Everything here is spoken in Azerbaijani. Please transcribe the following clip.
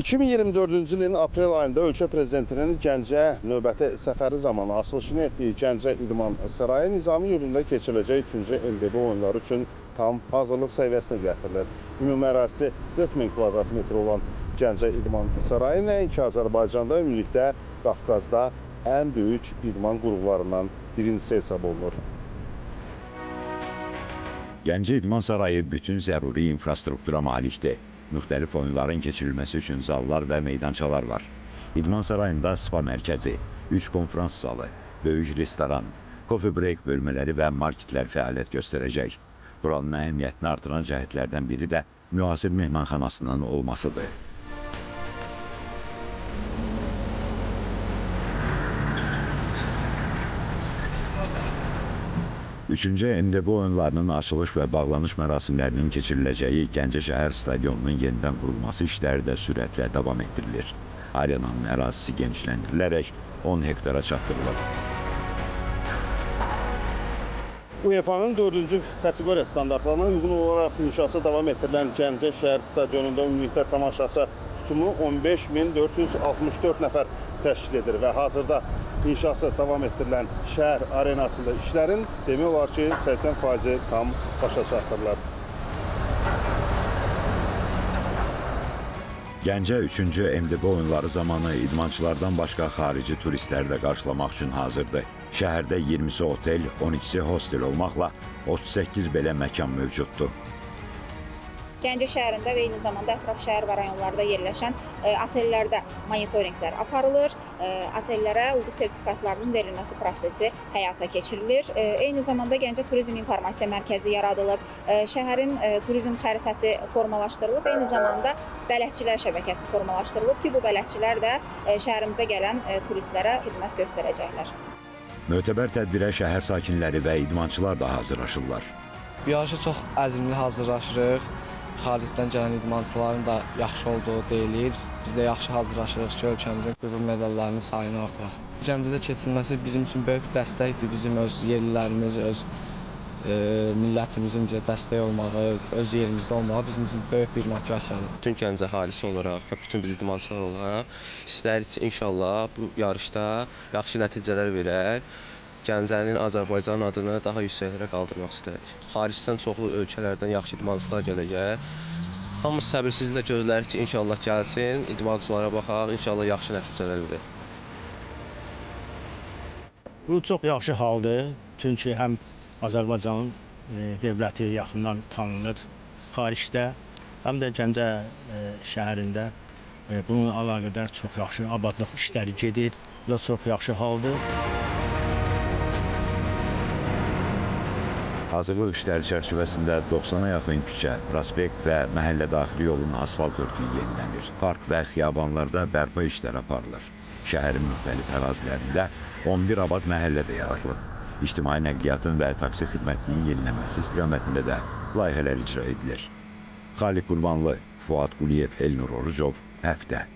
2024-cü ilin aprel ayında ölkə prezidentinin Gəncəyə növbəti səfəri zamanı açılışını etdiyi Gəncə İdman Sarayı Nizami yurdunda keçiriləcək 3-cü MDB oyunları üçün tam hazırlıq səviyyəsinə gətirilir. Ümumi ərazisi 40 min kvadrat metr olan Gəncə İdman Sarayı nəinki Azərbaycanda, ümumilikdə Qafqazda ən böyük idman qurğularından birincisi hesab olunur. Gəncə İdman Sarayı bütün zəruri infrastruktura malikdir. Müxtəlif oyunların keçirilməsi üçün zallar və meydançalar var. İdman Sarayında spa mərkəzi, 3 konferans zalı, böyük restoran, coffee break bölmələri və marketlər fəaliyyət göstərəcək. Buranın əhəmiyyətini artıran cəhətlərdən biri də müasir mehmanxanasının olmasıdır. Üçüncü MDB oyunlarının açılış və bağlanış mərasimlərinin keçiriləcəyi Gəncə şəhər stadionunun yenidən qurulması işləri də sürətlə davam etdirilir. Arenanın ərazisi genişləndirilərək 10 hektara çatdırılır. UEFA-nın 4-cü kateqoriya standartlarına uyğun olaraq inşası davam etdirilən Gəncə şəhər stadionunda ümumilikdə tamaşaçı tutumu 15.464 nəfər təşkil edir və hazırda inşası davam etdirilən şəhər arenasında işlərin demək olar ki, 80% tam başa çatdırılır. Gəncə 3-cü MDB oyunları zamanı idmançılardan başqa xarici turistləri də qarşılamaq üçün hazırdır. Şəhərdə 20-si otel, 12-si hostel olmaqla 38 belə məkan mövcuddur. Gəncə şəhərində və eyni zamanda ətraf şəhər və rayonlarda yerləşən otellərdə monitorinqlər aparılır. Otellərə ulduz sertifikatlarının verilməsi prosesi həyata keçirilir. Eyni zamanda Gəncə Turizm İnformasiya Mərkəzi yaradılıb. Şəhərin turizm xəritəsi formalaşdırılıb. Eyni zamanda bələdçilər şəbəkəsi formalaşdırılıb ki, bu bələdçilər də şəhərimizə gələn turistlərə xidmət göstərəcəklər. Mötəbər tədbirə şəhər sakinləri və idmançılar da hazırlaşırlar. Yarışa çox əzmli hazırlaşırıq. Xaricdən gələn idmançıların da yaxşı olduğu deyilir. Biz də yaxşı hazırlaşırıq ki, ölkəmizin qızıl medallarının sayını artıraq. Gəncədə keçirilməsi bizim üçün böyük bir dəstəkdir. Bizim öz yerlilərimiz, öz millətimizin bizə dəstək olmağı, öz yerimizdə olmağı bizim üçün böyük bir motivasiyadır. Bütün Gəncə əhalisi olaraq və bütün biz idmançılar olaraq istəyirik ki, inşallah bu yarışda yaxşı nəticələr verək. Gəncənin, Azərbaycanın adını daha yüksəklərə qaldırmaq istəyirik. Xaricdən çoxlu ölkələrdən yaxşı idmançılar gələcək. Hamımız səbirsizliklə gözləyirik ki, inşallah gəlsin, idmançılara baxaq, inşallah yaxşı nəticələr verək. Bu çox yaxşı haldır, çünki həm Azərbaycanın dövləti yaxından tanınır xaricdə, həm də Gəncə şəhərində bununla əlaqədar çox yaxşı abadlıq işləri gedir. Bu da çox yaxşı haldır. Hazırlıq işləri çərçivəsində 90-a yaxın küçə, prospekt və məhəllə daxili yolun asfalt örtüyü yenilənir. Park və xiyabanlarda bərpa işləri aparılır. Şəhərin müxtəlif ərazilərində 11 abad məhəllə də yaradılıb. İctimai nəqliyyatın və taksi xidmətinin yenilənməsi istiqamətində də layihələr icra edilir. Xaliq Qurbanlı, Fuad Quliyev, Elnur Orucov, Həftə.